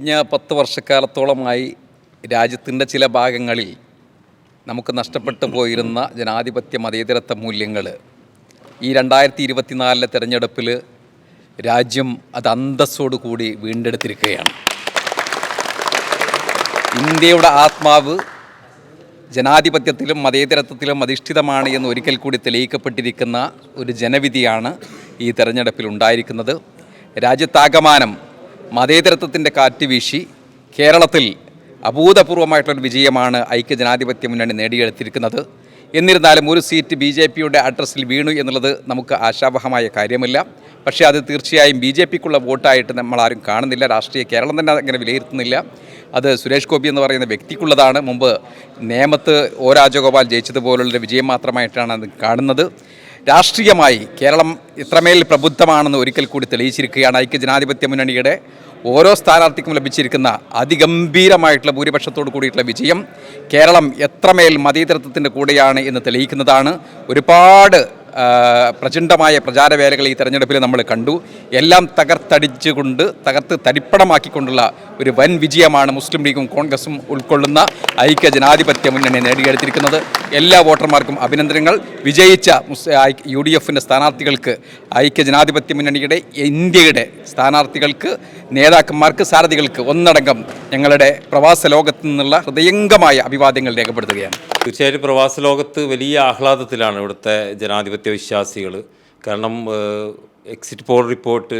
കഴിഞ്ഞ 10 വർഷക്കാലത്തോളമായി രാജ്യത്തിൻ്റെ ചില ഭാഗങ്ങളിൽ നമുക്ക് നഷ്ടപ്പെട്ടു പോയിരുന്ന ജനാധിപത്യ മതേതരത്വ മൂല്യങ്ങൾ ഈ 2024 തെരഞ്ഞെടുപ്പിൽ രാജ്യം അത് അന്തസ്സോടുകൂടി വീണ്ടെടുത്തിരിക്കുകയാണ്. ഇന്ത്യയുടെ ആത്മാവ് ജനാധിപത്യത്തിലും മതേതരത്വത്തിലും അധിഷ്ഠിതമാണ് എന്ന് ഒരിക്കൽ കൂടി തെളിയിക്കപ്പെട്ടിരിക്കുന്ന ഒരു ജനവിധിയാണ് ഈ തെരഞ്ഞെടുപ്പിൽ ഉണ്ടായിരിക്കുന്നത്. രാജ്യത്താകമാനം മതേതരത്വത്തിൻ്റെ കാറ്റ് വീശി കേരളത്തിൽ അഭൂതപൂർവമായിട്ടുള്ളൊരു വിജയമാണ് ഐക്യജനാധിപത്യ മുന്നണി നേടിയെടുത്തിരിക്കുന്നത്. എന്നിരുന്നാലും ഒരു സീറ്റ് BJPയുടെ അഡ്രസ്സിൽ വീണു എന്നുള്ളത് നമുക്ക് ആശാവഹമായ കാര്യമല്ല. പക്ഷേ അത് തീർച്ചയായും BJPക്കുള്ള വോട്ടായിട്ട് നമ്മളാരും കാണുന്നില്ല. രാഷ്ട്രീയ കേരളം തന്നെ അങ്ങനെ വിലയിരുത്തുന്നില്ല. അത് സുരേഷ് ഗോപി എന്ന് പറയുന്ന വ്യക്തിക്കുള്ളതാണ്. മുമ്പ് നേമത്ത് O രാജഗോപാൽ ജയിച്ചതുപോലുള്ളൊരു വിജയം മാത്രമായിട്ടാണ് അത് കാണുന്നത്. രാഷ്ട്രീയമായി കേരളം ഇത്രമേൽ പ്രബുദ്ധമാണെന്ന് ഒരിക്കൽ കൂടി തെളിയിച്ചിരിക്കുകയാണ്. ഐക്യജനാധിപത്യ മുന്നണിയുടെ ഓരോ സ്ഥാനാർത്ഥിക്കും ലഭിച്ചിരിക്കുന്ന അതിഗംഭീരമായിട്ടുള്ള ഭൂരിപക്ഷത്തോട് കൂടിയിട്ടുള്ള വിജയം കേരളം എത്രമേൽ മതേതരത്വത്തിൻ്റെ കൂടെയാണ് എന്ന് തെളിയിക്കുന്നതാണ്. ഒരുപാട് പ്രചണ്ഡമായ പ്രചാരവേലകൾ ഈ തെരഞ്ഞെടുപ്പിൽ നമ്മൾ കണ്ടു. എല്ലാം തകർത്ത് തരിപ്പണമാക്കിക്കൊണ്ടുള്ള ഒരു വൻ വിജയമാണ് മുസ്ലിം ലീഗും കോൺഗ്രസും ഉൾക്കൊള്ളുന്ന ഐക്യജനാധിപത്യ മുന്നണി നേടിയെടുത്തിരിക്കുന്നത്. എല്ലാ വോട്ടർമാർക്കും അഭിനന്ദനങ്ങൾ. വിജയിച്ച UDFൻ്റെ സ്ഥാനാർത്ഥികൾക്ക്, ഐക്യജനാധിപത്യ മുന്നണിയുടെ ഇന്ത്യയുടെ സ്ഥാനാർത്ഥികൾക്ക്, നേതാക്കന്മാർക്ക്, സാരഥികൾക്ക് ഒന്നടങ്കം ഞങ്ങളുടെ പ്രവാസ ലോകത്തു നിന്നുള്ള ഹൃദയംഗമായ അഭിവാദ്യങ്ങൾ രേഖപ്പെടുത്തുകയാണ്. തീർച്ചയായിട്ടും പ്രവാസ ലോകത്ത് വലിയ ആഹ്ലാദത്തിലാണ് ഇവിടുത്തെ ജനാധിപത്യ വിശ്വാസികൾ. കാരണം എക്സിറ്റ് പോൾ റിപ്പോർട്ട്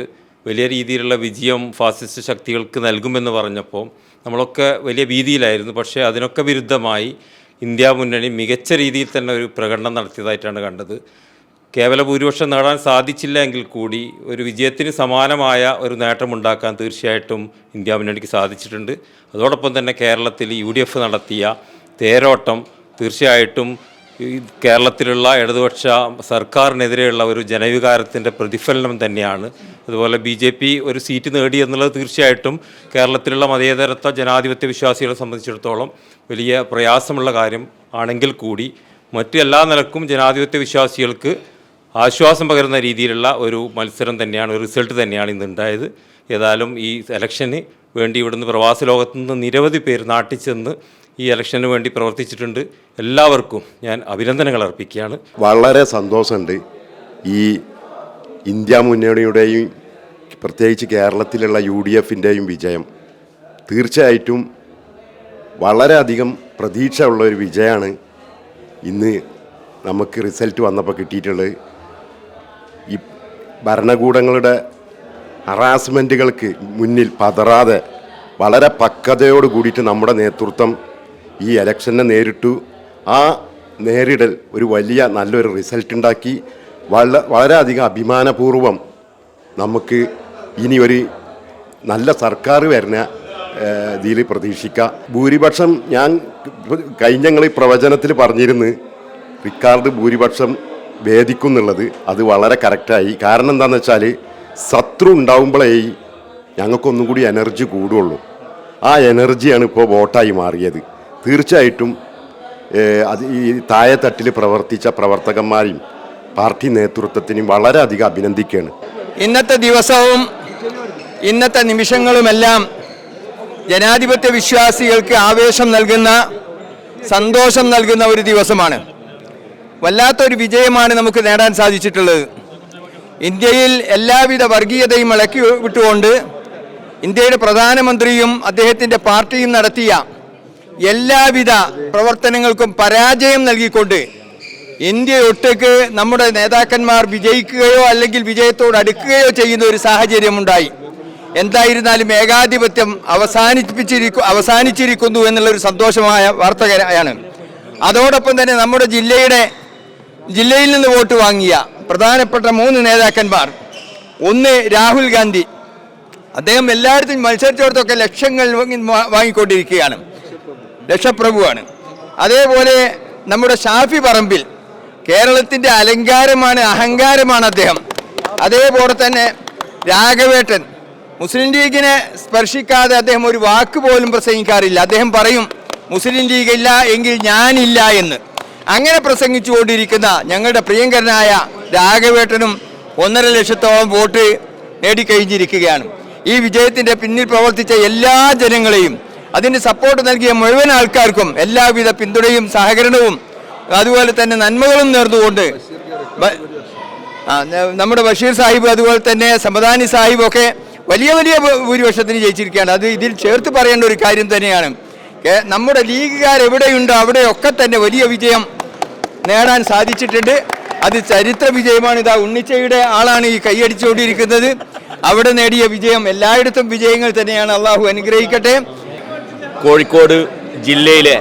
വലിയ രീതിയിലുള്ള വിജയം ഫാസിസ്റ്റ് ശക്തികൾക്ക് നൽകുമെന്ന് പറഞ്ഞപ്പോൾ നമ്മളൊക്കെ വലിയ ഭീതിയിലായിരുന്നു. പക്ഷേ അതിനൊക്കെ വിരുദ്ധമായി ഇന്ത്യ മുന്നണി മികച്ച രീതിയിൽ തന്നെ ഒരു പ്രകടനം നടത്തിയതായിട്ടാണ് കണ്ടത്. കേവല ഭൂരിപക്ഷം നേടാൻ സാധിച്ചില്ല എങ്കിൽ കൂടി ഒരു വിജയത്തിന് സമാനമായ ഒരു നേട്ടമുണ്ടാക്കാൻ തീർച്ചയായിട്ടും ഇന്ത്യ മുന്നണിക്ക് സാധിച്ചിട്ടുണ്ട്. അതോടൊപ്പം തന്നെ കേരളത്തിൽ UDF നടത്തിയ തേരോട്ടം തീർച്ചയായിട്ടും കേരളത്തിലുള്ള ഇടതുപക്ഷ സർക്കാരിനെതിരെയുള്ള ഒരു ജനവികാരത്തിൻ്റെ പ്രതിഫലനം തന്നെയാണ്. അതുപോലെ BJP ഒരു സീറ്റ് നേടി എന്നുള്ളത് തീർച്ചയായിട്ടും കേരളത്തിലുള്ള മതേതരത്വ ജനാധിപത്യ വിശ്വാസികളെ സംബന്ധിച്ചിടത്തോളം വലിയ പ്രയാസമുള്ള കാര്യം ആണെങ്കിൽ കൂടി മറ്റു എല്ലാ നിലക്കും ജനാധിപത്യ വിശ്വാസികൾക്ക് ആശ്വാസം പകരുന്ന രീതിയിലുള്ള ഒരു മത്സരം തന്നെയാണ്, ഒരു റിസൾട്ട് തന്നെയാണ് ഇന്നുണ്ടായത്. ഏതായാലും ഈ ഇലക്ഷന് വേണ്ടി ഇവിടുന്ന് പ്രവാസ ലോകത്തു നിന്ന് നിരവധി പേര് നാട്ടിൽ ചെന്ന് ഈ ഇലക്ഷന് വേണ്ടി പ്രവർത്തിച്ചിട്ടുണ്ട്. എല്ലാവർക്കും ഞാൻ അഭിനന്ദനങ്ങൾ അർപ്പിക്കുകയാണ്. വളരെ സന്തോഷമുണ്ട്. ഈ ഇന്ത്യ മുന്നണിയുടെയും പ്രത്യേകിച്ച് കേരളത്തിലുള്ള UDFൻ്റെയും വിജയം തീർച്ചയായിട്ടും വളരെയധികം പ്രതീക്ഷ ഉള്ളൊരു വിജയമാണ് ഇന്ന് നമുക്ക് റിസൾട്ട് വന്നപ്പോൾ കിട്ടിയിട്ടുള്ളത്. ഈ ഭരണകൂടങ്ങളുടെ ഹറാസ്മെൻറ്റുകൾക്ക് മുന്നിൽ പതറാതെ വളരെ പക്വതയോട് കൂടിയിട്ട് നമ്മുടെ നേതൃത്വം ഈ ഇലക്ഷനെ നേരിട്ടു. ആ നേരിടൽ ഒരു വലിയ നല്ലൊരു റിസൾട്ട് ഉണ്ടാക്കി. വളരെയധികം അഭിമാനപൂർവം നമുക്ക് ഇനി ഒരു നല്ല സർക്കാർ വരുന്ന ഇതിൽ പ്രതീക്ഷിക്കാം. ഭൂരിപക്ഷം ഞാൻ കഴിഞ്ഞ പ്രവചനത്തിൽ പറഞ്ഞിരുന്നു റിക്കാർഡ് ഭൂരിപക്ഷം വേദിക്കുന്നുള്ളത്. അത് വളരെ കറക്റ്റായി. കാരണം എന്താണെന്ന് വെച്ചാൽ ശത്രു ഉണ്ടാവുമ്പോഴേ ഞങ്ങൾക്കൊന്നും കൂടി എനർജി കൂടുള്ളൂ. ആ എനർജിയാണ് ഇപ്പോൾ വോട്ടായി മാറിയത്. തീർച്ചയായിട്ടും അത് ഈ താഴെത്തട്ടിൽ പ്രവർത്തിച്ച പ്രവർത്തകന്മാരെയും പാർട്ടി നേതൃത്വത്തിനെയും വളരെയധികം അഭിനന്ദിക്കുകയാണ്. ഇന്നത്തെ ദിവസവും ഇന്നത്തെ നിമിഷങ്ങളുമെല്ലാം ജനാധിപത്യ വിശ്വാസികൾക്ക് ആവേശം നൽകുന്ന, സന്തോഷം നൽകുന്ന ഒരു ദിവസമാണ്. വല്ലാത്തൊരു വിജയമാണ് നമുക്ക് നേടാൻ സാധിച്ചിട്ടുള്ളത്. ഇന്ത്യയിൽ എല്ലാവിധ വർഗീയതയും ഇളക്കി വിട്ടുകൊണ്ട് ഇന്ത്യയുടെ പ്രധാനമന്ത്രിയും അദ്ദേഹത്തിൻ്റെ പാർട്ടിയും നടത്തിയ എല്ലാവിധ പ്രവർത്തനങ്ങൾക്കും പരാജയം നൽകിക്കൊണ്ട് ഇന്ത്യ ഒട്ടേക്ക് നമ്മുടെ നേതാക്കന്മാർ വിജയിക്കുകയോ അല്ലെങ്കിൽ വിജയത്തോട് അടുക്കുകയോ ചെയ്യുന്ന ഒരു സാഹചര്യമുണ്ടായി. എന്തായിരുന്നാലും ഏകാധിപത്യം അവസാനിച്ചിരിക്കുന്നു എന്നുള്ളൊരു സന്തോഷമായ വാർത്തയാണ്. അതോടൊപ്പം തന്നെ നമ്മുടെ ജില്ലയിൽ നിന്ന് വോട്ട് വാങ്ങിയ പ്രധാനപ്പെട്ട 3 നേതാക്കന്മാർ, ഒന്ന് രാഹുൽ ഗാന്ധി, അദ്ദേഹം എല്ലായിടത്തും മത്സരിച്ചിടത്തൊക്കെ ലക്ഷങ്ങൾ വാങ്ങിക്കൊണ്ടിരിക്കുകയാണ്, ലക്ഷപ്രഭുവാണ്. അതേപോലെ നമ്മുടെ ഷാഫി പറമ്പിൽ, കേരളത്തിൻ്റെ അലങ്കാരമാണ്, അഹങ്കാരമാണ് അദ്ദേഹം. അതേപോലെ തന്നെ രാഘവേട്ടൻ, മുസ്ലിം ലീഗിനെ സ്പർശിക്കാതെ അദ്ദേഹം ഒരു വാക്ക് പോലും പ്രസംഗിക്കാറില്ല. അദ്ദേഹം പറയും മുസ്ലിം ലീഗ് ഇല്ല എങ്കിൽ ഞാനില്ല എന്ന്. അങ്ങനെ പ്രസംഗിച്ചുകൊണ്ടിരിക്കുന്ന ഞങ്ങളുടെ പ്രിയങ്കരനായ രാഘവേട്ടനും 1.5 ലക്ഷത്തോളം വോട്ട് നേടിക്കഴിഞ്ഞിരിക്കുകയാണ്. ഈ വിജയത്തിൻ്റെ പിന്നിൽ പ്രവർത്തിച്ച എല്ലാ ജനങ്ങളെയും അതിന് സപ്പോർട്ട് നൽകിയ മുഴുവൻ ആൾക്കാർക്കും എല്ലാവിധ പിന്തുണയും സഹകരണവും അതുപോലെ തന്നെ നന്മകളും നേർന്നുകൊണ്ട് നമ്മുടെ ബഷീർ സാഹിബ് അതുപോലെ തന്നെ സമദാനി സാഹിബ് ഒക്കെ വലിയ വലിയ ഭൂരിപക്ഷത്തിന് ജയിച്ചിരിക്കുകയാണ്. അത് ഇതിൽ ചേർത്ത് പറയേണ്ട ഒരു കാര്യം തന്നെയാണ്. നമ്മുടെ ലീഗുകാരെവിടെയുണ്ടോ അവിടെയൊക്കെ തന്നെ വലിയ വിജയം നേടാൻ സാധിച്ചിട്ടുണ്ട്. അത് ചരിത്ര വിജയമാണ്. ഇതാ ഉണ്ണിച്ചയുടെ ആളാണ് ഈ കൈയടിച്ചുകൊണ്ടിരിക്കുന്നത്. അവിടെ നേടിയ വിജയം എല്ലായിടത്തും വിജയങ്ങൾ തന്നെയാണ്. അള്ളാഹു അനുഗ്രഹിക്കട്ടെ. കോഴിക്കോട് ജില്ലയിലെ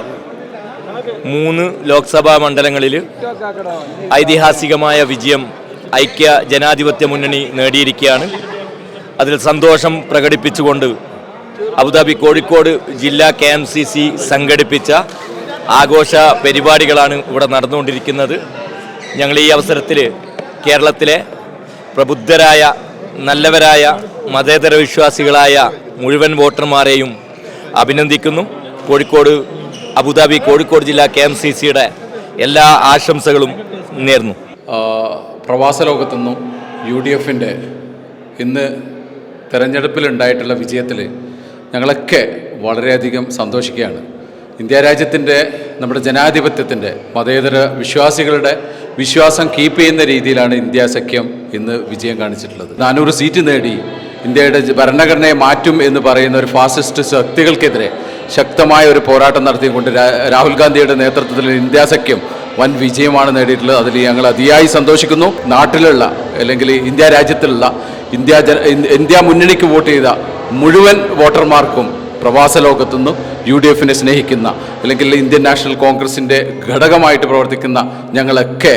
3 ലോക്സഭാ മണ്ഡലങ്ങളിൽ ഐതിഹാസികമായ വിജയം ഐക്യ ജനാധിപത്യ മുന്നണി നേടിയിരിക്കുകയാണ്. അതിൽ സന്തോഷം പ്രകടിപ്പിച്ചുകൊണ്ട് അബുദാബി കോഴിക്കോട് ജില്ലാ KMCC സംഘടിപ്പിച്ച ആഘോഷ പരിപാടികളാണ് ഇവിടെ നടന്നുകൊണ്ടിരിക്കുന്നത്. ഞങ്ങൾ ഈ അവസരത്തിൽ കേരളത്തിലെ പ്രബുദ്ധരായ നല്ലവരായ മതേതര വിശ്വാസികളായ മുഴുവൻ വോട്ടർമാരെയും അഭിനന്ദിക്കുന്നു. അബുദാബി കോഴിക്കോട് ജില്ലാ KMCCയുടെ എല്ലാ ആശംസകളും നേർന്നു. പ്രവാസ ലോകത്തുനിന്നും UDFൻ്റെ ഇന്ന് തെരഞ്ഞെടുപ്പിലുണ്ടായിട്ടുള്ള വിജയത്തിൽ ഞങ്ങളൊക്കെ വളരെയധികം സന്തോഷിക്കുകയാണ്. ഇന്ത്യ രാജ്യത്തിൻ്റെ നമ്മുടെ ജനാധിപത്യത്തിൻ്റെ മതേതര വിശ്വാസികളുടെ വിശ്വാസം കീപ്പ് ചെയ്യുന്ന രീതിയിലാണ് ഇന്ത്യ സഖ്യം ഇന്ന് വിജയം കാണിച്ചിട്ടുള്ളത്. 400 സീറ്റ് നേടി ഇന്ത്യയുടെ ഭരണഘടനയെ മാറ്റും എന്ന് പറയുന്ന ഒരു ഫാസിസ്റ്റ് ശക്തികൾക്കെതിരെ ശക്തമായ ഒരു പോരാട്ടം നടത്തിക്കൊണ്ട് രാഹുൽ ഗാന്ധിയുടെ നേതൃത്വത്തിൽ ഇന്ത്യ സഖ്യം വൻ വിജയമാണ് നേടിയിട്ടുള്ളത്. അതിൽ ഞങ്ങൾ അതിയായി സന്തോഷിക്കുന്നു. നാട്ടിലുള്ള അല്ലെങ്കിൽ ഇന്ത്യ രാജ്യത്തിലുള്ള ഇന്ത്യ മുന്നണിക്ക് വോട്ട് ചെയ്ത മുഴുവൻ വോട്ടർമാർക്കും പ്രവാസ ലോകത്തുനിന്നും UDFനെ സ്നേഹിക്കുന്ന അല്ലെങ്കിൽ ഇന്ത്യൻ നാഷണൽ കോൺഗ്രസിൻ്റെ ഘടകമായിട്ട് പ്രവർത്തിക്കുന്ന ഞങ്ങളൊക്കെ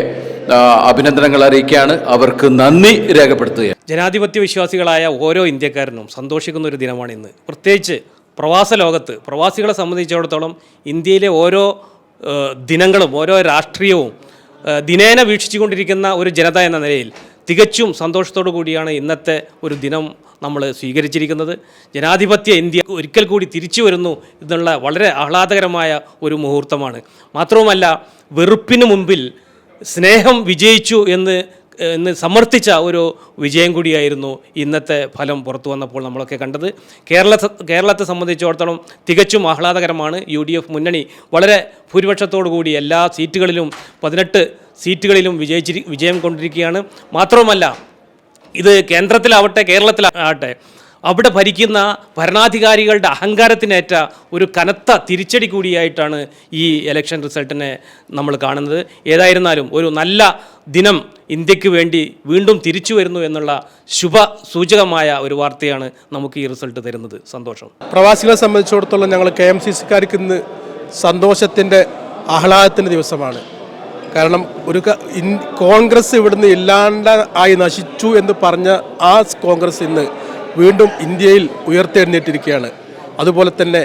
അഭിനന്ദനങ്ങൾ അറിയിക്കുകയാണ്. അവർക്ക് നന്ദി രേഖപ്പെടുത്തുക. ജനാധിപത്യ വിശ്വാസികളായ ഓരോ ഇന്ത്യക്കാരനും സന്തോഷിക്കുന്ന ഒരു ദിനമാണ് ഇന്ന്. പ്രത്യേകിച്ച് പ്രവാസ ലോകത്ത് പ്രവാസികളെ സംബന്ധിച്ചിടത്തോളം ഇന്ത്യയിലെ ഓരോ ദിനങ്ങളും ഓരോ രാഷ്ട്രീയവും ദിനേന വീക്ഷിച്ചുകൊണ്ടിരിക്കുന്ന ഒരു ജനത എന്ന നിലയിൽ തികച്ചും സന്തോഷത്തോടു കൂടിയാണ് ഇന്നത്തെ ഒരു ദിനം നമ്മൾ സ്വീകരിച്ചിരിക്കുന്നത്. ജനാധിപത്യ ഇന്ത്യ ഒരിക്കൽ കൂടി തിരിച്ചു വരുന്നു എന്നുള്ള വളരെ ആഹ്ലാദകരമായ ഒരു മുഹൂർത്തമാണ്. മാത്രവുമല്ല, വെറുപ്പിന് മുൻപിൽ സ്നേഹം വിജയിച്ചു എന്ന് സമർത്ഥിച്ച ഒരു വിജയം കൂടിയായിരുന്നു ഇന്നത്തെ ഫലം പുറത്തു വന്നപ്പോൾ നമ്മളൊക്കെ കണ്ടത്. കേരളത്തെ സംബന്ധിച്ചിടത്തോളം തികച്ചും ആഹ്ലാദകരമാണ്. UDF മുന്നണി വളരെ ഭൂരിപക്ഷത്തോടു കൂടി എല്ലാ സീറ്റുകളിലും 18 സീറ്റുകളിലും വിജയം കൊണ്ടിരിക്കുകയാണ്. മാത്രവുമല്ല, ഇത് കേന്ദ്രത്തിലാവട്ടെ കേരളത്തിലാവട്ടെ അവിടെ ഭരിക്കുന്ന ഭരണാധികാരികളുടെ അഹങ്കാരത്തിനേറ്റ ഒരു കനത്ത തിരിച്ചടി കൂടിയായിട്ടാണ് ഈ ഇലക്ഷൻ റിസൾട്ടിനെ നമ്മൾ കാണുന്നത്. ഏതായിരുന്നാലും ഒരു നല്ല ദിനം ഇന്ത്യക്ക് വേണ്ടി വീണ്ടും തിരിച്ചു വരുന്നു എന്നുള്ള ശുഭ സൂചകമായ ഒരു വാർത്തയാണ് നമുക്ക് ഈ റിസൾട്ട് തരുന്നത്. സന്തോഷം. പ്രവാസികളെ സംബന്ധിച്ചിടത്തോളം ഞങ്ങൾ KMCCക്കാർക്ക് ഇന്ന് സന്തോഷത്തിൻ്റെ ആഹ്ലാദത്തിൻ്റെ ദിവസമാണ്. കാരണം കോൺഗ്രസ് ഇവിടുന്ന് ഇല്ലാണ്ടായി നശിച്ചു എന്ന് പറഞ്ഞ ആ കോൺഗ്രസ് ഇന്ന് വീണ്ടും ഇന്ത്യയിൽ ഉയർത്തെഴുന്നേറ്റിരിക്കുകയാണ്. അതുപോലെ തന്നെ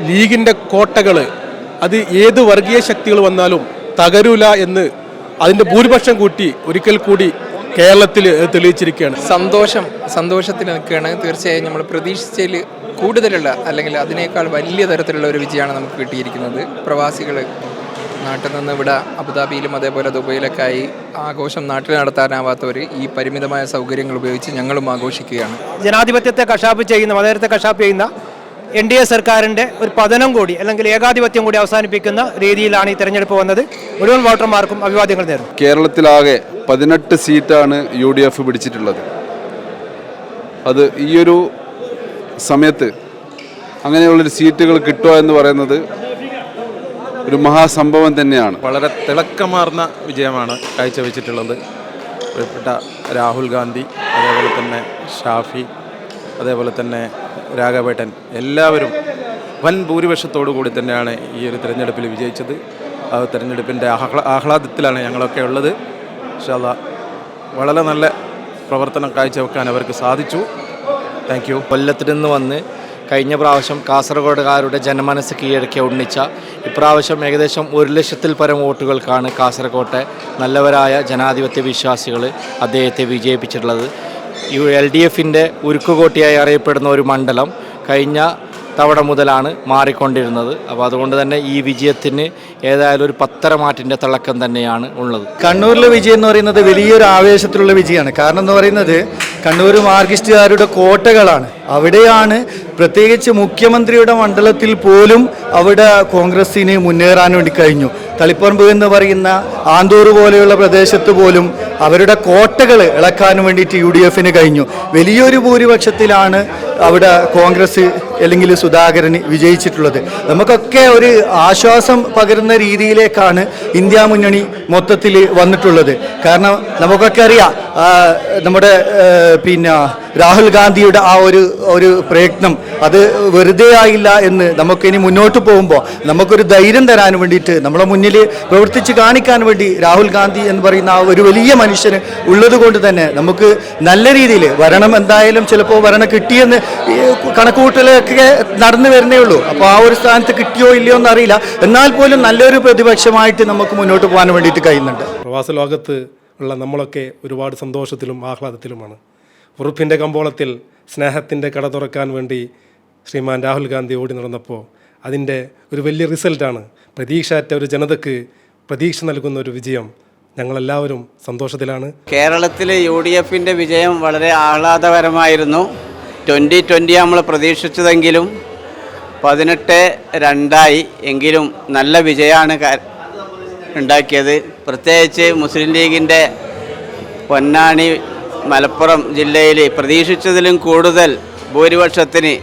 ലീഗിൻ്റെ കോട്ടകൾ അത് ഏത് വർഗീയ ശക്തികൾ വന്നാലും തകരൂല എന്ന് അതിൻ്റെ ഭൂരിപക്ഷം കൂട്ടി ഒരിക്കൽ കൂടി കേരളത്തിൽ തെളിയിച്ചിരിക്കുകയാണ്. സന്തോഷത്തിൽ നിൽക്കുകയാണ്. തീർച്ചയായും നമ്മൾ പ്രതീക്ഷിച്ചതിൽ കൂടുതലുള്ള അല്ലെങ്കിൽ അതിനേക്കാൾ വലിയ തരത്തിലുള്ള ഒരു വിജയമാണ് നമുക്ക് കിട്ടിയിരിക്കുന്നത്. പ്രവാസികൾ നാട്ടിൽ നിന്ന് ഇവിടെ അബുദാബിയിലും അതേപോലെ ദുബൈയിലൊക്കെ ആയി ആഘോഷം നാട്ടിൽ നടത്താനാവാത്തവർ ഈ പരിമിതമായ സൗകര്യങ്ങൾ ഉപയോഗിച്ച് ഞങ്ങളും ആഘോഷിക്കുകയാണ്. ജനാധിപത്യത്തെ കശാപ്പ് ചെയ്യുന്ന മതേതരത്തെ കശാപ്പ് ചെയ്യുന്ന NDA സർക്കാരിൻ്റെ ഒരു പതനം കൂടി അല്ലെങ്കിൽ ഏകാധിപത്യം കൂടി അവസാനിപ്പിക്കുന്ന രീതിയിലാണ് ഈ തെരഞ്ഞെടുപ്പ് വന്നത്. മുഴുവൻ വോട്ടർമാർക്കും അഭിവാദ്യങ്ങൾ നേരുന്നു. കേരളത്തിലാകെ 18 സീറ്റാണ് UDF പിടിച്ചിട്ടുള്ളത്. അത് ഈയൊരു സമയത്ത് അങ്ങനെയുള്ളൊരു സീറ്റുകൾ കിട്ടുക എന്ന് പറയുന്നത് ഒരു മഹാസംഭവം തന്നെയാണ്. വളരെ തിളക്കമാർന്ന വിജയമാണ് കാഴ്ചവെച്ചിട്ടുള്ളത്. പ്രിയപ്പെട്ട രാഹുൽ ഗാന്ധി, അതേപോലെ തന്നെ ഷാഫി, അതേപോലെ തന്നെ രാഘവേട്ടൻ, എല്ലാവരും വൻ ഭൂരിപക്ഷത്തോടു കൂടി തന്നെയാണ് ഈ ഒരു തിരഞ്ഞെടുപ്പിൽ വിജയിച്ചത്. ആ തിരഞ്ഞെടുപ്പിൻ്റെ ആഹ്ലാദത്തിലാണ് ഞങ്ങളൊക്കെ ഉള്ളത്. ഇൻഷാ അല്ലാഹ് വളരെ നല്ല പ്രവർത്തനം കാഴ്ചവെക്കാൻ അവർക്ക് സാധിച്ചു. Thank you. കൊല്ലത്തിൽ നിന്ന് വന്ന് കഴിഞ്ഞ പ്രാവശ്യം കാസർഗോഡുകാരുടെ ജനമനസ്സ് കീഴടക്കിയ ഉണ്ണിച്ച ഇപ്രാവശ്യം ഏകദേശം 1 ലക്ഷത്തിൽ പരം വോട്ടുകൾക്കാണ് കാസർഗോട്ടെ നല്ലവരായ ജനാധിപത്യ വിശ്വാസികൾ അദ്ദേഹത്തെ വിജയിപ്പിച്ചിട്ടുള്ളത്. LDFൻ്റെ ഉരുക്കുകോട്ടയായി അറിയപ്പെടുന്ന ഒരു മണ്ഡലം കഴിഞ്ഞ തവണ മുതലാണ് മാറിക്കൊണ്ടിരുന്നത്. അപ്പോൾ അതുകൊണ്ട് തന്നെ ഈ വിജയത്തിന് ഏതായാലും ഒരു പത്തരമാറ്റിൻ്റെ തിളക്കം തന്നെയാണ് ഉള്ളത്. കണ്ണൂരിലെ വിജയം എന്ന് പറയുന്നത് വലിയൊരു ആവേശത്തിലുള്ള വിജയമാണ്. കാരണം എന്ന് പറയുന്നത് കണ്ണൂർ മാർക്സിസ്റ്റുകാരുടെ കോട്ടകളാണ്. അവിടെയാണ് പ്രത്യേകിച്ച് മുഖ്യമന്ത്രിയുടെ മണ്ഡലത്തിൽ പോലും അവിടെ കോൺഗ്രസ്സിന് മുന്നേറാൻ വേണ്ടി കഴിഞ്ഞു. തളിപ്പറമ്പ് എന്ന് പറയുന്ന ആന്തൂർ പോലെയുള്ള പ്രദേശത്ത് പോലും അവരുടെ കോട്ടകൾ ഇളക്കാൻ വേണ്ടിയിട്ട് UDFന് കഴിഞ്ഞു. വലിയൊരു ഭൂരിപക്ഷത്തിലാണ് അവിടെ കോൺഗ്രസ് അല്ലെങ്കിൽ സുധാകരന് വിജയിച്ചിട്ടുള്ളത്. നമുക്കൊക്കെ ഒരു ആശ്വാസം പകരുന്ന രീതിയിലേക്കാണ് ഇന്ത്യ മുന്നണി മൊത്തത്തിൽ വന്നിട്ടുള്ളത്. കാരണം നമുക്കൊക്കെ അറിയാം നമ്മുടെ രാഹുൽ ഗാന്ധിയുടെ ആ ഒരു പ്രയത്നം അത് വെറുതെ ആയില്ല എന്ന് നമുക്കിനി മുന്നോട്ട് പോകുമ്പോൾ നമുക്കൊരു ധൈര്യം തരാൻ വേണ്ടിയിട്ട് നമ്മളെ മുന്നിൽ പ്രവർത്തിച്ച് കാണിക്കാൻ വേണ്ടി രാഹുൽ ഗാന്ധി എന്ന് പറയുന്ന ആ ഒരു വലിയ മനുഷ്യന് ഉള്ളത് കൊണ്ട് തന്നെ നമുക്ക് നല്ല രീതിയിൽ ഭരണം എന്തായാലും ചിലപ്പോൾ ഭരണം കിട്ടിയെന്ന് കണക്കുകൂട്ടലൊക്കെ നടന്നു വരുന്നേ ഉള്ളൂ. അപ്പോൾ ആ ഒരു സ്ഥാനത്ത് കിട്ടിയോ ഇല്ലയോ എന്നറിയില്ല. എന്നാൽ പോലും നല്ലൊരു പ്രതിപക്ഷമായിട്ട് നമുക്ക് മുന്നോട്ട് പോകാൻ വേണ്ടിയിട്ട് കഴിയുന്നുണ്ട്. പ്രവാസ ലോകത്ത് ഉള്ള നമ്മളൊക്കെ ഒരുപാട് സന്തോഷത്തിലും ആഹ്ലാദത്തിലുമാണ്. ഉറുപ്പിൻ്റെ കമ്പോളത്തിൽ സ്നേഹത്തിൻ്റെ കട തുറക്കാൻ വേണ്ടി ശ്രീമാൻ രാഹുൽ ഗാന്ധി ഓടി നടന്നപ്പോൾ അതിൻ്റെ ഒരു വലിയ റിസൾട്ടാണ്. പ്രതീക്ഷയറ്റ ഒരു ജനതയ്ക്ക് പ്രതീക്ഷ നൽകുന്ന ഒരു വിജയം. ഞങ്ങളെല്ലാവരും സന്തോഷത്തിലാണ്. കേരളത്തിലെ UDFൻ്റെ വിജയം വളരെ ആഹ്ലാദകരമായിരുന്നു. 2020 നമ്മൾ പ്രതീക്ഷിച്ചതെങ്കിലും 18-2 എങ്കിലും നല്ല വിജയമാണ് ഉണ്ടാക്കിയത്. പ്രത്യേകിച്ച് മുസ്ലിം ലീഗിൻ്റെ പൊന്നാനി മലപ്പുറം ജില്ലയിൽ പ്രതീക്ഷിച്ചതിലും കൂടുതൽ ഭൂരിപക്ഷത്തിന്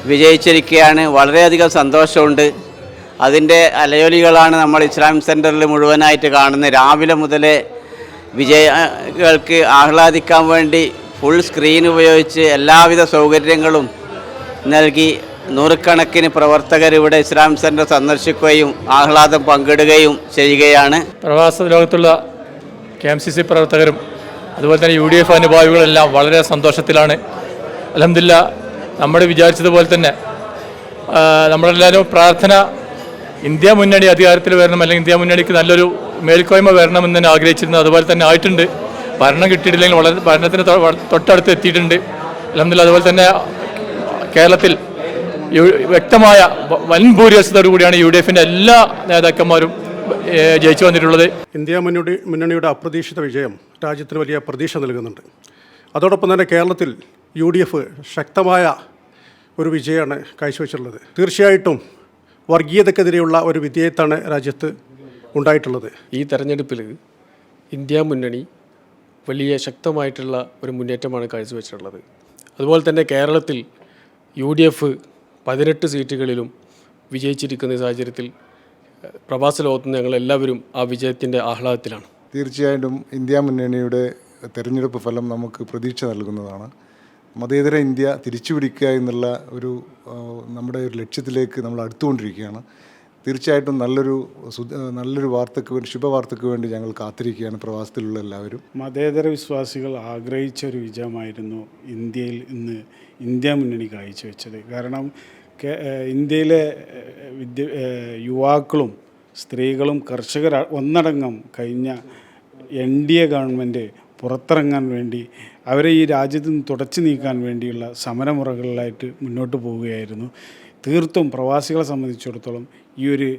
വിജയിച്ചിരിക്കുകയാണ്. വളരെയധികം സന്തോഷമുണ്ട്. അതിൻ്റെ അലയൊലികളാണ് നമ്മൾ ഇസ്ലാമിക് സെൻറ്ററിൽ മുഴുവനായിട്ട് കാണുന്നത്. രാവിലെ മുതലേ വിജയികൾക്ക് ആഹ്ലാദിക്കാൻ വേണ്ടി ഫുൾ സ്ക്രീൻ ഉപയോഗിച്ച് എല്ലാവിധ സൗകര്യങ്ങളും നൽകി നൂറുകണക്കിന് പ്രവർത്തകർ ഇവിടെ ഇസ്ലാമിക് സെൻറ്റർ സന്ദർശിക്കുകയും ആഹ്ലാദം പങ്കിടുകയും ചെയ്യുകയാണ്. പ്രവാസ ലോകത്തുള്ള KMCC പ്രവർത്തകരും അതുപോലെ തന്നെ UDF അനുഭാവികളെല്ലാം വളരെ സന്തോഷത്തിലാണ്. അൽഹംദുലില്ലാ, നമ്മൾ വിചാരിച്ചതുപോലെ തന്നെ നമ്മളെല്ലാവരും പ്രാർത്ഥന ഇന്ത്യ മുന്നണി അധികാരത്തിൽ വരണം, അല്ലെങ്കിൽ ഇന്ത്യ മുന്നണിക്ക് നല്ലൊരു മേൽക്കോയ്മ വരണമെന്ന് തന്നെ ആഗ്രഹിച്ചിരുന്നു. അതുപോലെ തന്നെ ആയിട്ടുണ്ട്. ഭരണം കിട്ടിയിട്ടില്ലെങ്കിൽ വളരെ ഭരണത്തിന് തൊട്ടടുത്ത് എത്തിയിട്ടുണ്ട്. അൽഹംദുലില്ലാ, അതുപോലെ തന്നെ കേരളത്തിൽ വ്യക്തമായ വൻ ഭൂരിപക്ഷത്തോടുകൂടിയാണ് UDFൻ്റെ എല്ലാ നേതാക്കന്മാരും ജയിച്ചു വന്നിട്ടുള്ളത്. ഇന്ത്യ മുന്നണിയുടെ അപ്രതീക്ഷിത വിജയം രാജ്യത്തിന് വലിയ പ്രതീക്ഷ നൽകുന്നുണ്ട്. അതോടൊപ്പം തന്നെ കേരളത്തിൽ UDF ശക്തമായ ഒരു വിജയമാണ് കാഴ്ചവെച്ചിട്ടുള്ളത്. തീർച്ചയായിട്ടും വർഗീയതക്കെതിരെയുള്ള ഒരു വിജയത്താണ് രാജ്യത്ത് ഉണ്ടായിട്ടുള്ളത്. ഈ തെരഞ്ഞെടുപ്പിൽ ഇന്ത്യ മുന്നണി വലിയ ശക്തമായിട്ടുള്ള ഒരു മുന്നേറ്റമാണ് കാഴ്ചവെച്ചിട്ടുള്ളത്. അതുപോലെ തന്നെ കേരളത്തിൽ UDF 18 സീറ്റുകളിലും വിജയിച്ചിരിക്കുന്ന സാഹചര്യത്തിൽ പ്രവാസ ലോകത്ത് നിന്ന് ഞങ്ങളെല്ലാവരും ആ വിജയത്തിൻ്റെ ആഹ്ലാദത്തിലാണ്. തീർച്ചയായിട്ടും ഇന്ത്യ മുന്നണിയുടെ തെരഞ്ഞെടുപ്പ് ഫലം നമുക്ക് പ്രതീക്ഷ നൽകുന്നതാണ്. മതേതര ഇന്ത്യ തിരിച്ചുപിടിക്കുക എന്നുള്ള നമ്മുടെ ഒരു ലക്ഷ്യത്തിലേക്ക് നമ്മൾ അടുത്തുകൊണ്ടിരിക്കുകയാണ്. തീർച്ചയായിട്ടും നല്ലൊരു വാർത്തയ്ക്ക് വേണ്ടി, ശുഭവാർത്തയ്ക്ക് വേണ്ടി ഞങ്ങൾ കാത്തിരിക്കുകയാണ് പ്രവാസത്തിലുള്ള എല്ലാവരും. മതേതര വിശ്വാസികൾ ആഗ്രഹിച്ച ഒരു വിജയമായിരുന്നു ഇന്ത്യയിൽ ഇന്ന് ഇന്ത്യ മുന്നണി കാഴ്ചവെച്ചത്. കാരണം ഇന്ത്യയിലെ യുവാക്കളും സ്ത്രീകളും കർഷകർ ഒന്നടങ്കം കഴിഞ്ഞ NDA ഗവൺമെൻറ് പുറത്തിറങ്ങാൻ വേണ്ടി അവരെ ഈ രാജ്യത്ത് നിന്ന് തുടച്ചു നീക്കാൻ വേണ്ടിയുള്ള സമരമുറകളിലായിട്ട് മുന്നോട്ട് പോവുകയായിരുന്നു. തീർത്തും പ്രവാസികളെ സംബന്ധിച്ചിടത്തോളം ഈ ഒരു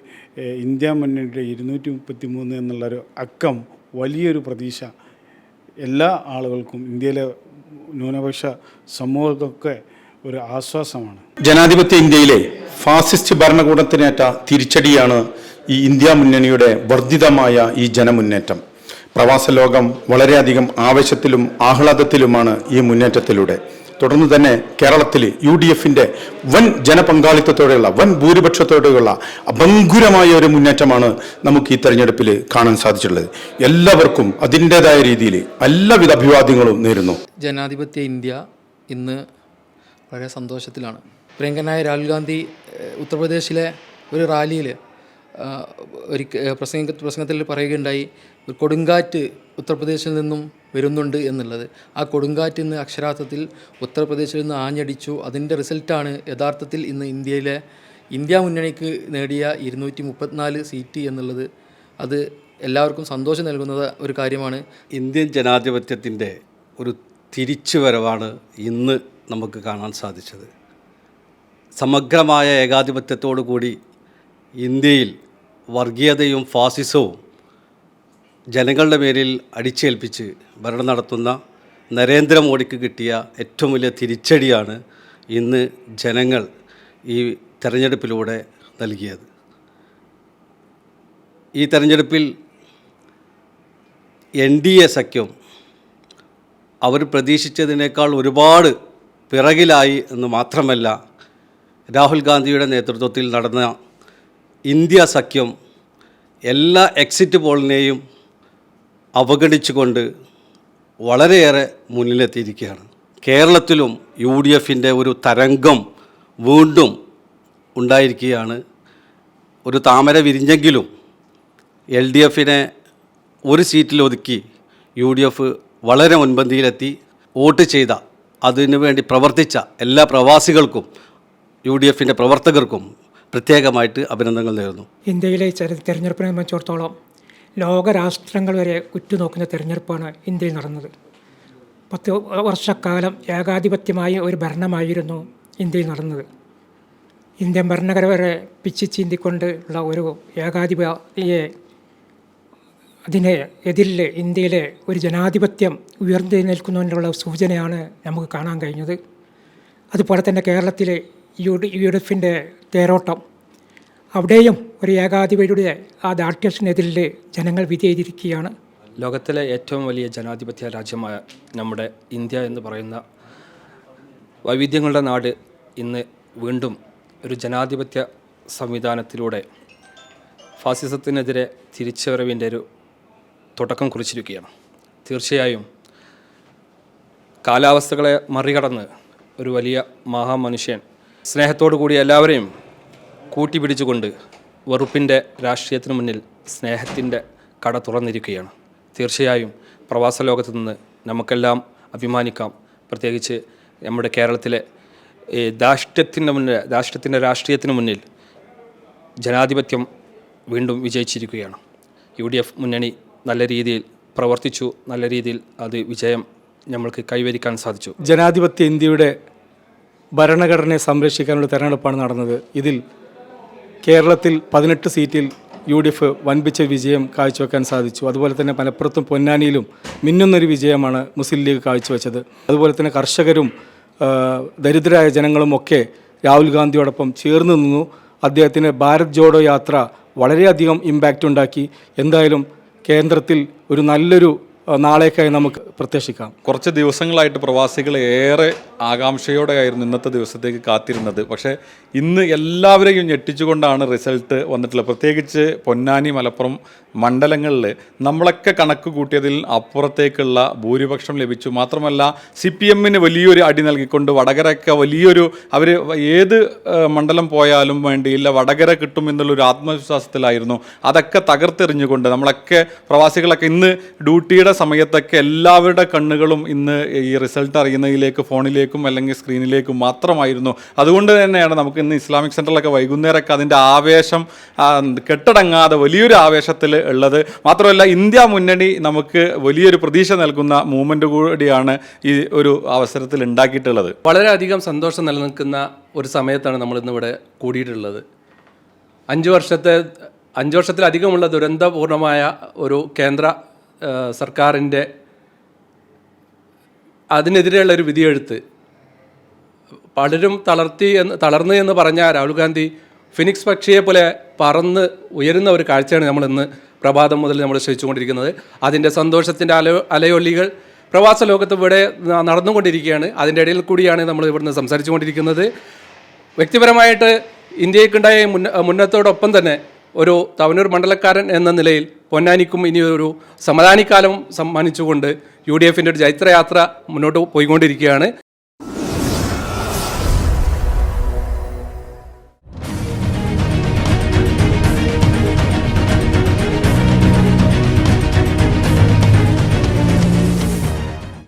ഇന്ത്യ മുന്നണിയുടെ 233 എന്നുള്ളൊരു അക്കം വലിയൊരു പ്രതീക്ഷ എല്ലാ ആളുകൾക്കും, ഇന്ത്യയിലെ ന്യൂനപക്ഷ സമൂഹത്തൊക്കെ ഒരു ആശ്വാസമാണ്. ജനാധിപത്യ ഇന്ത്യയിലെ ഫാസിസ്റ്റ് ഭരണകൂടത്തിനേറ്റ തിരിച്ചടിയാണ് ഈ ഇന്ത്യ മുന്നണിയുടെ വർദ്ധിതമായ ഈ ജനമുന്നേറ്റം. പ്രവാസ ലോകം വളരെയധികം ആവേശത്തിലും ആഹ്ലാദത്തിലുമാണ് ഈ മുന്നേറ്റത്തിലൂടെ. തുടർന്ന് തന്നെ കേരളത്തിൽ UDFൻ്റെ വൻ ജനപങ്കാളിത്തത്തോടെയുള്ള, വൻ ഭൂരിപക്ഷത്തോടെയുള്ള അഭംഗുരമായ ഒരു മുന്നേറ്റമാണ് നമുക്ക് ഈ തെരഞ്ഞെടുപ്പിൽ കാണാൻ സാധിച്ചിട്ടുള്ളത്. എല്ലാവർക്കും അതിൻ്റെതായ രീതിയിൽ എല്ലാവിധ അഭിവാദ്യങ്ങളും നേരുന്നു. ജനാധിപത്യ ഇന്ത്യ ഇന്ന് വളരെ സന്തോഷത്തിലാണ്. പ്രിയങ്കരനായ രാഹുൽ ഗാന്ധി ഉത്തർപ്രദേശിലെ ഒരു റാലിയിൽ പ്രസംഗത്തിൽ പറയുകയുണ്ടായി, ഒരു കൊടുങ്കാറ്റ് ഉത്തർപ്രദേശിൽ നിന്നും വരുന്നുണ്ട് എന്നുള്ളത്. ആ കൊടുങ്കാറ്റ് ഇന്ന് അക്ഷരാർത്ഥത്തിൽ ഉത്തർപ്രദേശിൽ നിന്ന് ആഞ്ഞടിച്ചു. അതിൻ്റെ റിസൾട്ടാണ് യഥാർത്ഥത്തിൽ ഇന്ന് ഇന്ത്യ മുന്നണിക്ക് നേടിയ 234 സീറ്റ് എന്നുള്ളത്. അത് എല്ലാവർക്കും സന്തോഷം നൽകുന്ന ഒരു കാര്യമാണ്. ഇന്ത്യൻ ജനാധിപത്യത്തിൻ്റെ ഒരു തിരിച്ചുവരവാണ് ഇന്ന് നമുക്ക് കാണാൻ സാധിച്ചത്. സമഗ്രമായ ഏകാധിപത്യത്തോടു കൂടി ഇന്ത്യയിൽ വർഗീയതയും ഫാസിസവും ജനങ്ങളുടെ പേരിൽ അടിച്ചേൽപ്പിച്ച് ഭരണം നടത്തുന്ന നരേന്ദ്രമോദിക്ക് കിട്ടിയ ഏറ്റവും വലിയ തിരിച്ചടിയാണ് ഇന്ന് ജനങ്ങൾ ഈ തെരഞ്ഞെടുപ്പിലൂടെ നൽകിയത്. ഈ തെരഞ്ഞെടുപ്പിൽ NDA സഖ്യം അവർ പ്രതീക്ഷിച്ചതിനേക്കാൾ ഒരുപാട് പിറകിലായി എന്ന് മാത്രമല്ല, രാഹുൽ ഗാന്ധിയുടെ നേതൃത്വത്തിൽ നടന്ന ഇന്ത്യ സഖ്യം എല്ലാ എക്സിറ്റ് പോളിനെയും അവഗണിച്ചുകൊണ്ട് വളരെയേറെ മുന്നിലെത്തിയിരിക്കുകയാണ്. കേരളത്തിലും UDFൻ്റെ ഒരു തരംഗം വീണ്ടും ഉണ്ടായിരിക്കുകയാണ്. ഒരു താമര വിരിഞ്ഞെങ്കിലും LDFനെ ഒരു സീറ്റിലൊതുക്കി UDF വളരെ മുൻപന്തിയിലെത്തി. വോട്ട് ചെയ്ത, അതിനുവേണ്ടി പ്രവർത്തിച്ച എല്ലാ പ്രവാസികൾക്കും UDFൻ്റെ പ്രവർത്തകർക്കും പ്രത്യേകമായിട്ട് അഭിനന്ദനങ്ങൾ നേരുന്നു. ഇന്ത്യയിലെ തെരഞ്ഞെടുപ്പിനെ സംബന്ധിച്ചിടത്തോളം ലോകരാഷ്ട്രങ്ങൾ വരെ ഉറ്റുനോക്കുന്ന തെരഞ്ഞെടുപ്പാണ് ഇന്ത്യയിൽ നടന്നത്. 10 വർഷക്കാലം ഏകാധിപത്യമായ ഒരു ഭരണമായിരുന്നു ഇന്ത്യയിൽ നടന്നത്. ഇന്ത്യൻ ഭരണഘടന വരെ പിച്ചി ചീന്തിക്കൊണ്ടുള്ള ഒരു ഏകാധിപതിയെ അതിനെ എതിരിൽ ഇന്ത്യയിലെ ഒരു ജനാധിപത്യം ഉയർന്നെഴുന്നേൽക്കുന്നതിനുള്ള സൂചനയാണ് നമുക്ക് കാണാൻ കഴിഞ്ഞത്. അതുപോലെ തന്നെ കേരളത്തിലെ UDFൻ്റെ തേരോട്ടം, അവിടെയും ഒരു ഏകാധിപതിയുടെ ആ ദാർഢ്യത്തിനെതിരിൽ ജനങ്ങൾ വിധി എഴുതിയിരിക്കുകയാണ്. ലോകത്തിലെ ഏറ്റവും വലിയ ജനാധിപത്യ രാജ്യമായ നമ്മുടെ ഇന്ത്യ എന്ന് പറയുന്ന വൈവിധ്യങ്ങളുടെ നാട് ഇന്ന് വീണ്ടും ഒരു ജനാധിപത്യ സംവിധാനത്തിലൂടെ ഫാസിസത്തിനെതിരെ തിരിച്ചുവരവിൻ്റെ ഒരു തുടക്കം കുറിച്ചിരിക്കുകയാണ്. തീർച്ചയായും കാലാവസ്ഥകളെ മറികടന്ന് ഒരു വലിയ മഹാമനുഷ്യൻ സ്നേഹത്തോടു കൂടി എല്ലാവരെയും കൂട്ടിപ്പിടിച്ചുകൊണ്ട് വെറുപ്പിൻ്റെ രാഷ്ട്രീയത്തിന് മുന്നിൽ സ്നേഹത്തിൻ്റെ കട തുറന്നിരിക്കുകയാണ്. തീർച്ചയായും പ്രവാസ ലോകത്ത് നിന്ന് നമുക്കെല്ലാം അഭിമാനിക്കാം. പ്രത്യേകിച്ച് നമ്മുടെ കേരളത്തിലെ ധാർഷ്ട്യത്തിൻ്റെ രാഷ്ട്രീയത്തിന് മുന്നിൽ ജനാധിപത്യം വീണ്ടും വിജയിച്ചിരിക്കുകയാണ്. UDF മുന്നണി നല്ല രീതിയിൽ പ്രവർത്തിച്ചു, നല്ല രീതിയിൽ അത് വിജയം നമ്മൾക്ക് കൈവരിക്കാൻ സാധിച്ചു. ജനാധിപത്യ ഇന്ത്യയുടെ ഭരണഘടനയെ സംരക്ഷിക്കാനുള്ള തെരഞ്ഞെടുപ്പാണ് നടന്നത്. ഇതിൽ കേരളത്തിൽ 18 സീറ്റിൽ UDF വൻപിച്ച വിജയം കാഴ്ചവെക്കാൻ സാധിച്ചു. അതുപോലെ തന്നെ മലപ്പുറത്തും പൊന്നാനിയിലും മിന്നുന്നൊരു വിജയമാണ് മുസ്ലിം ലീഗ് കാഴ്ചവെച്ചത്. അതുപോലെ തന്നെ കർഷകരും ദരിദ്രരായ ജനങ്ങളുമൊക്കെ രാഹുൽ ഗാന്ധിയോടൊപ്പം ചേർന്ന് നിന്നു. അദ്ദേഹത്തിൻ്റെ ഭാരത് ജോഡോ യാത്ര വളരെയധികം ഇമ്പാക്റ്റ് ഉണ്ടാക്കി. എന്തായാലും കേന്ദ്രത്തിൽ ഒരു നല്ലൊരു നാളേക്കായി നമുക്ക് പ്രത്യാശിക്കാം. കുറച്ച് ദിവസങ്ങളായിട്ട് പ്രവാസികൾ ഏറെ ആകാംക്ഷയോടെയായിരുന്നു ഇന്നത്തെ ദിവസത്തേക്ക് കാത്തിരുന്നത്. പക്ഷേ ഇന്ന് എല്ലാവരെയും ഞെട്ടിച്ചുകൊണ്ടാണ് റിസൾട്ട് വന്നിട്ടുള്ളത്. പ്രത്യേകിച്ച് പൊന്നാനി, മലപ്പുറം മണ്ഡലങ്ങളിൽ നമ്മളൊക്കെ കണക്ക് കൂട്ടിയതിൽ അപ്പുറത്തേക്കുള്ള ഭൂരിപക്ഷം ലഭിച്ചു. മാത്രമല്ല CPMന് വലിയൊരു അടി നൽകിക്കൊണ്ട് വടകരയൊക്കെ വലിയൊരു, അവർ ഏത് മണ്ഡലം പോയാലും വേണ്ടിയില്ല, വടകര കിട്ടും എന്നുള്ളൊരു ആത്മവിശ്വാസത്തിലായിരുന്നു. അതൊക്കെ തകർത്തെറിഞ്ഞുകൊണ്ട് നമ്മളൊക്കെ പ്രവാസികളൊക്കെ ഇന്ന് ഡ്യൂട്ടിയുടെ സമയത്തൊക്കെ എല്ലാവരുടെ കണ്ണുകളും ഇന്ന് ഈ റിസൾട്ട് അറിയുന്നതിലേക്ക്, ഫോണിലേക്കും അല്ലെങ്കിൽ സ്ക്രീനിലേക്കും മാത്രമായിരുന്നു. അതുകൊണ്ട് തന്നെയാണ് നമുക്ക് ഇന്ന് ഇസ്ലാമിക് സെൻറ്ററിലൊക്കെ വൈകുന്നേരമൊക്കെ അതിൻ്റെ ആവേശം കെട്ടടങ്ങാതെ വലിയൊരു ആവേശത്തിൽ ഉള്ളത്. മാത്രമല്ല ഇന്ത്യ മുന്നണി നമുക്ക് വലിയൊരു പ്രതീക്ഷ നൽകുന്ന മൂവ്മെൻറ്റ് കൂടിയാണ് ഈ ഒരു അവസരത്തിൽ ഉണ്ടാക്കിയിട്ടുള്ളത്. വളരെയധികം സന്തോഷം നിലനിൽക്കുന്ന ഒരു സമയത്താണ് നമ്മളിന്നിവിടെ കൂടിയിട്ടുള്ളത്. 5 വർഷത്തിലധികമുള്ള ദുരന്തപൂർണമായ ഒരു കേന്ദ്ര സർക്കാരിൻ്റെ അതിനെതിരെയുള്ള ഒരു വിധിയെഴുത്ത് പലരും തളർന്നു എന്ന് പറഞ്ഞ രാഹുൽ ഗാന്ധി ഫിനിക്സ് പക്ഷിയെ പോലെ പറന്ന് ഉയരുന്ന ഒരു കാഴ്ചയാണ് നമ്മളിന്ന് പ്രഭാതം മുതൽ നമ്മൾ ശ്രമിച്ചുകൊണ്ടിരിക്കുന്നത്. അതിൻ്റെ സന്തോഷത്തിൻ്റെ അലയൊള്ളികൾ പ്രവാസ ലോകത്ത് ഇവിടെ നടന്നുകൊണ്ടിരിക്കുകയാണ്. അതിൻ്റെ ഇടയിൽ കൂടിയാണ് നമ്മൾ ഇവിടുന്ന് സംസാരിച്ചു കൊണ്ടിരിക്കുന്നത്. വ്യക്തിപരമായിട്ട് ഇന്ത്യക്കുണ്ടായ മുന്നത്തോടൊപ്പം തന്നെ ഒരു തവനൂർ മണ്ഡലക്കാരൻ എന്ന നിലയിൽ പൊന്നാനിക്കും ഇനിയൊരു സമാധാനിക്കാലം സമ്മാനിച്ചുകൊണ്ട് UDFൻ്റെ ഒരു ജൈത്രയാത്ര മുന്നോട്ട് പോയിക്കൊണ്ടിരിക്കുകയാണ്.